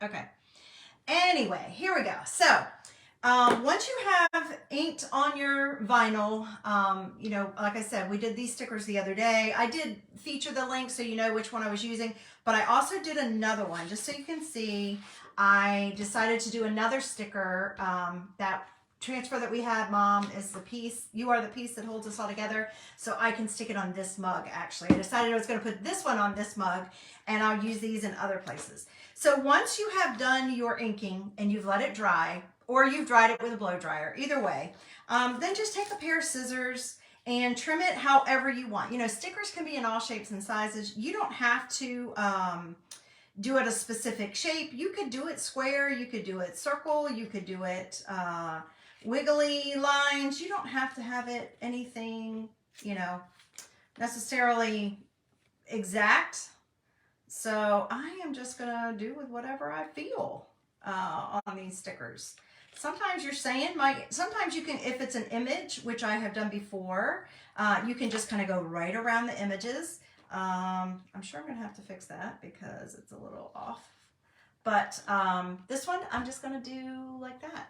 Okay. Anyway, here we go. So, once you have inked on your vinyl, you know, like I said, we did these stickers the other day. I did feature the link so you know which one I was using, but I also did another one just so you can see. I decided to do another sticker. That transfer that we had, Mom, is the piece. You are the piece that holds us all together. So I can stick it on this mug, actually. I decided I was going to put this one on this mug, and I'll use these in other places. So once you have done your inking and you've let it dry, or you've dried it with a blow dryer, either way, then just take a pair of scissors and trim it however you want. You know, stickers can be in all shapes and sizes. You don't have to do it a specific shape. You could do it square, you could do it circle, you could do it wiggly lines. You don't have to have it anything, you know, necessarily exact. So I am just gonna do with whatever I feel on these stickers. Sometimes you're saying sometimes you can, if it's an image, which I have done before, you can just kind of go right around the images. I'm sure I'm gonna have to fix that because it's a little off. But this one, I'm just gonna do like that.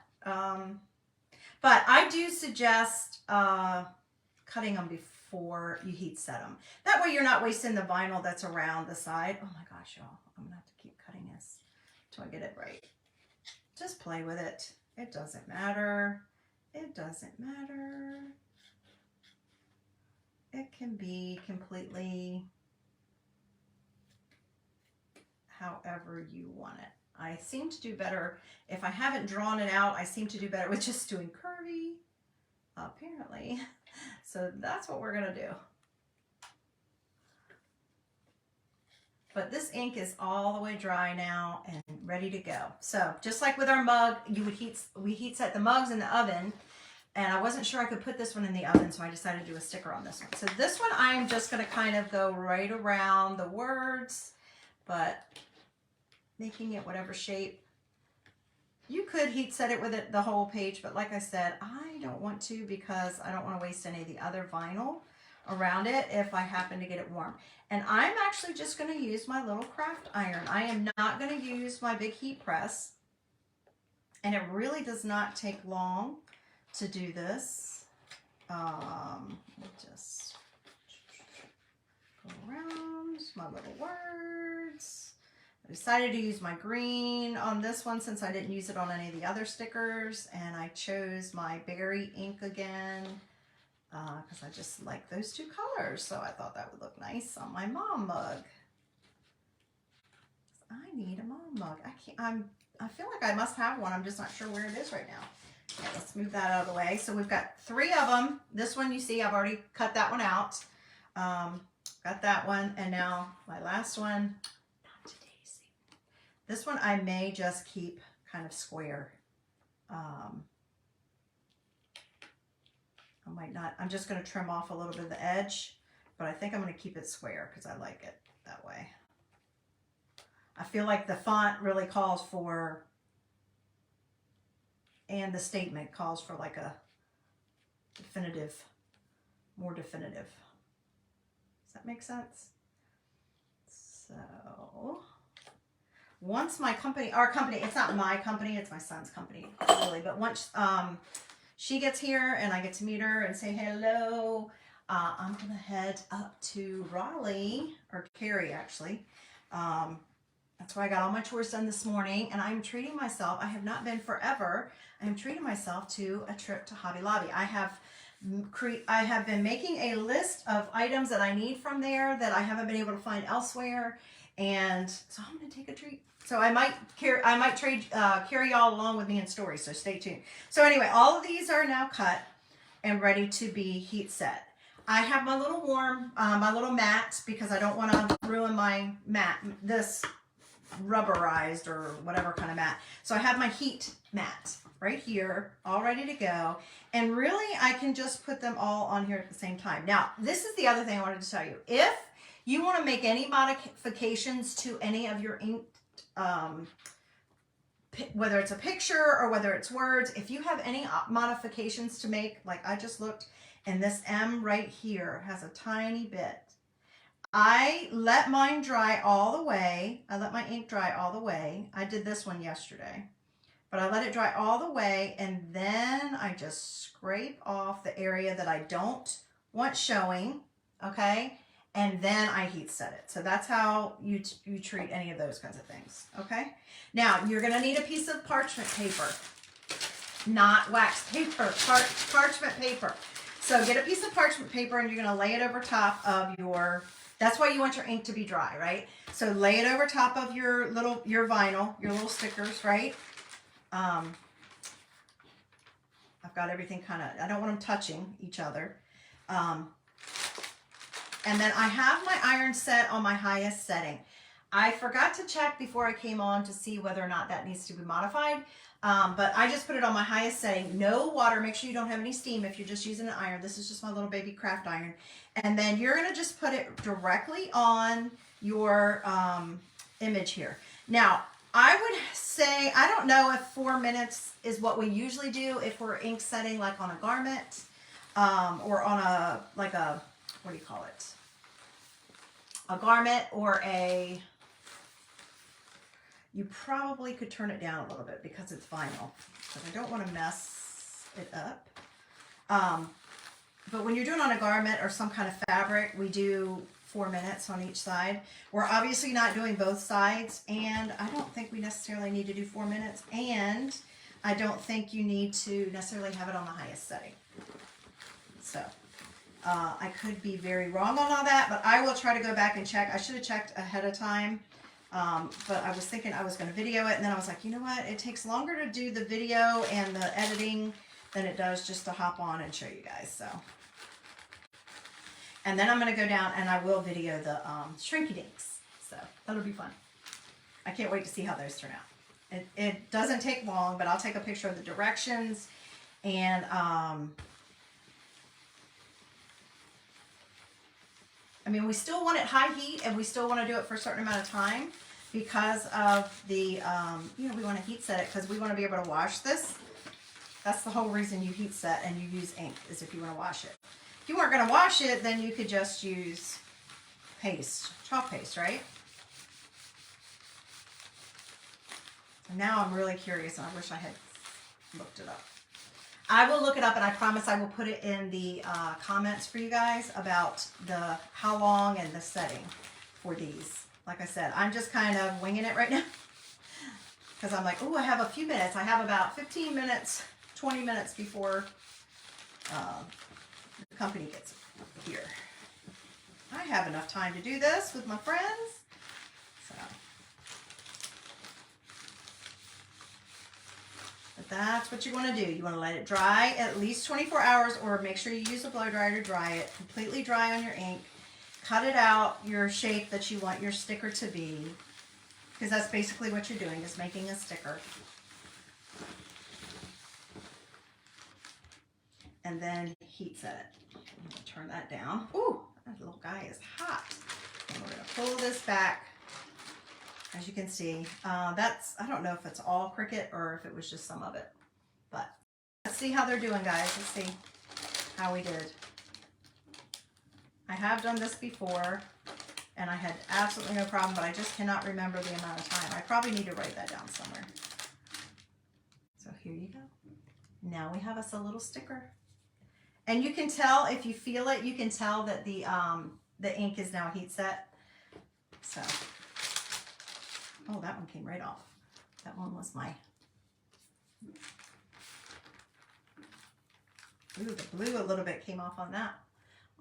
But I do suggest cutting them before you heat set them. That way you're not wasting the vinyl that's around the side. Oh my gosh, y'all. I'm gonna have to keep cutting this until I get it right. Just play with it. It doesn't matter. It doesn't matter. It can be completely however you want it. I seem to do better, if I haven't drawn it out, I seem to do better with just doing curvy, apparently. So that's what we're gonna do. But this ink is all the way dry now and ready to go. So just like with our mug, we heat set the mugs in the oven, and I wasn't sure I could put this one in the oven, so I decided to do a sticker on this one. So this one I'm just gonna kind of go right around the words, but making it whatever shape. You could heat set it with it the whole page, but like I said, I don't want to because I don't want to waste any of the other vinyl around it if I happen to get it warm. And I'm actually just going to use my little craft iron. I am not going to use my big heat press. And it really does not take long to do this. Just go around my little words. I decided to use my green on this one since I didn't use it on any of the other stickers, and I chose my berry ink again because I just like those two colors, so I thought that would look nice on my mom mug. I need a mom mug. I feel like I must have one. I'm just not sure where it is right now. Okay, let's move that out of the way. So we've got 3 of them. This one, you see, I've already cut that one out. Got that one, and now my last one. This one I may just keep kind of square. I might not. I'm just going to trim off a little bit of the edge, but I think I'm going to keep it square because I like it that way. I feel like the font really calls for, and the statement calls for like a definitive, more definitive. Does that make sense? So once my company, our company, it's not my company, it's my son's company, really, but once she gets here and I get to meet her and say hello, I'm gonna head up to Raleigh, or Cary actually. That's why I got all my chores done this morning, and I'm treating myself, I have not been forever, I'm treating myself to a trip to Hobby Lobby. I have been making a list of items that I need from there that I haven't been able to find elsewhere, and so I'm gonna take a treat. So I might carry y'all along with me in stories, so stay tuned. So anyway, all of these are now cut and ready to be heat set. I have my little my little mat, because I don't want to ruin my mat, this rubberized or whatever kind of mat. So I have my heat mat right here, all ready to go. And really, I can just put them all on here at the same time. Now, this is the other thing I wanted to tell you. If you want to make any modifications to any of your inked, whether it's a picture or whether it's words, if you have any modifications to make, like I just looked, and this M right here has a tiny bit. I let mine dry all the way. I let my ink dry all the way. I did this one yesterday, but I let it dry all the way, and then I just scrape off the area that I don't want showing, okay? And then I heat set it. So that's how you treat any of those kinds of things, okay? Now, you're gonna need a piece of parchment paper, not wax paper, parchment paper. So get a piece of parchment paper and you're gonna lay it over top of your, that's why you want your ink to be dry, right? So lay it over top of your vinyl, your little stickers, right? I've got everything kind of, I don't want them touching each other. And then I have my iron set on my highest setting. I forgot to check before I came on to see whether or not that needs to be modified. But I just put it on my highest setting. No water. Make sure you don't have any steam if you're just using an iron. This is just my little baby craft iron. And then you're going to just put it directly on your image here. Now, I would say, I don't know if 4 minutes is what we usually do if we're ink setting like on a garment or on a, like a, what do you call it? A garment or a, you probably could turn it down a little bit because it's vinyl, because I don't want to mess it up. But when you're doing on a garment or some kind of fabric, we do 4 minutes on each side. We're obviously not doing both sides, and I don't think we necessarily need to do 4 minutes, and I don't think you need to necessarily have it on the highest setting. So I could be very wrong on all that, but I will try to go back and check. I should have checked ahead of time, but I was thinking I was going to video it, and then I was like, you know what? It takes longer to do the video and the editing than it does just to hop on and show you guys. So, and then I'm going to go down and I will video the shrinky dinks. So that'll be fun. I can't wait to see how those turn out. It doesn't take long, but I'll take a picture of the directions and I mean, we still want it high heat and we still want to do it for a certain amount of time because of the, you know, we want to heat set it because we want to be able to wash this. That's the whole reason you heat set and you use ink, is if you want to wash it. If you weren't going to wash it, then you could just use paste, chalk paste, right? And now I'm really curious and I wish I had looked it up. I will look it up and I promise I will put it in the comments for you guys about the how long and the setting for these. Like I said, I'm just kind of winging it right now because I'm like, oh, I have a few minutes. I have about 15 minutes, 20 minutes before the company gets here. I have enough time to do this with my friends. So. But that's what you want to do. You want to let it dry at least 24 hours or make sure you use a blow dryer to dry it. Completely dry on your ink. Cut it out your shape that you want your sticker to be. Because that's basically what you're doing, is making a sticker. And then heat set it. I'm going to turn that down. Ooh, that little guy is hot. And we're going to pull this back. As you can see, that's, I don't know if it's all Cricut or if it was just some of it, but let's see how they're doing, guys. Let's see how we did. I have done this before and I had absolutely no problem, but I just cannot remember the amount of time. I probably need to write that down somewhere. So here you go. Now we have us a little sticker. And you can tell, if you feel it, you can tell that the ink is now heat set. So. Oh, that one came right off. That one was my... Ooh, the blue a little bit came off on that,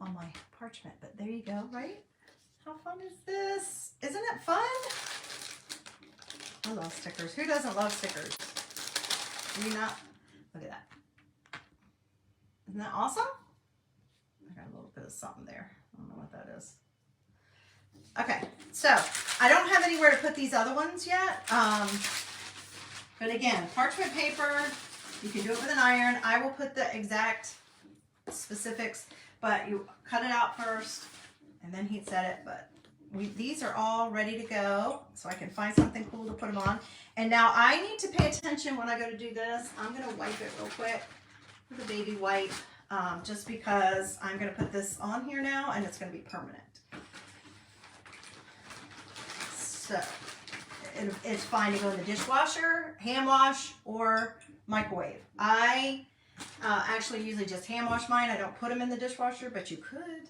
on my parchment. But there you go, right? How fun is this? Isn't it fun? I love stickers. Who doesn't love stickers? Do you not? Look at that. Isn't that awesome? I got a little bit of something there. I don't know what that is. Okay, so I don't have anywhere to put these other ones yet. But again, parchment paper, you can do it with an iron. I will put the exact specifics, but you cut it out first and then heat set it. But these are all ready to go, so I can find something cool to put them on. And now I need to pay attention when I go to do this. I'm going to wipe it real quick with a baby wipe, just because I'm going to put this on here now and it's going to be permanent. So it's fine to go in the dishwasher, hand wash, or microwave. I actually usually just hand wash mine. I don't put them in the dishwasher, but you could.